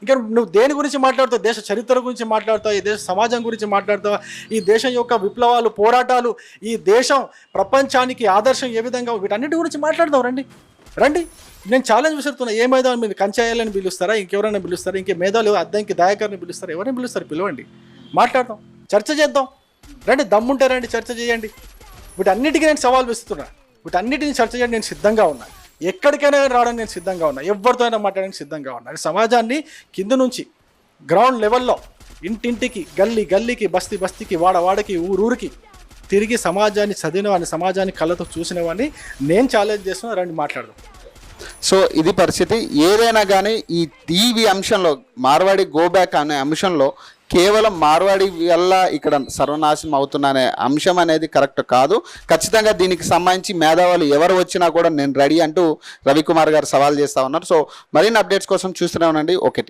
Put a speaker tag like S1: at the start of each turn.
S1: ఇంకా నువ్వు దేని గురించి మాట్లాడుతావు? దేశ చరిత్ర గురించి మాట్లాడతావు, ఈ దేశ సమాజం గురించి మాట్లాడతావా, ఈ దేశం యొక్క విప్లవాలు, పోరాటాలు, ఈ దేశం ప్రపంచానికి ఆదర్శం ఏ విధంగా, వీటన్నిటి గురించి మాట్లాడదాం. రండి. నేను ఛాలెంజ్ విసురుతున్నా. ఏ మేధావిని మీరు కంచాయాలని పిలుస్తారా, ఇంకెవరైనా పిలుస్తారా, ఇంకే మేధావులు అద్దంకి దయాకర్ని పిలుస్తారా, ఎవరైనా పిలుస్తారు, పిలవండి, మాట్లాడదాం, చర్చ చేద్దాం. రండి, దమ్ముంటే రండి, చర్చ చేయండి. వీటన్నిటికీ నేను సవాల్ విస్తున్నాను. వీటన్నిటిని చర్చ చేయడానికి నేను సిద్ధంగా ఉన్నా. ఎక్కడికైనా రావడానికి నేను సిద్ధంగా ఉన్నా. ఎవరితో అయినా మాట్లాడడానికి సిద్ధంగా ఉన్నా. సమాజాన్ని కింద నుంచి గ్రౌండ్ లెవెల్లో ఇంటింటికి, గల్లీకి, బస్తీకి, వాడకి, ఊరూరికి తిరిగి సమాజాన్ని చదివిన వాడిని, సమాజాన్ని కళ్ళతో చూసిన వాడిని నేను ఛాలెంజ్ చేస్తున్నా. రండి, మాట్లాడదాం.
S2: సో ఇది పరిస్థితి. ఏదైనా కానీ ఈ అంశంలో మార్వాడి గోబ్యాక్ అనే అంశంలో కేవలం మార్వాడి వల్ల ఇక్కడ సర్వనాశనం అవుతున్న అనే అంశం అనేది కరెక్ట్ కాదు. ఖచ్చితంగా దీనికి సంబంధించి మేధావులు ఎవరు వచ్చినా కూడా నేను రెడీ అంటూ రవికుమార్ గారు సవాల్ చేస్తూ ఉన్నారు. సో మరిన్ని అప్డేట్స్ కోసం చూస్తూనే ఉండండి. ఓకే.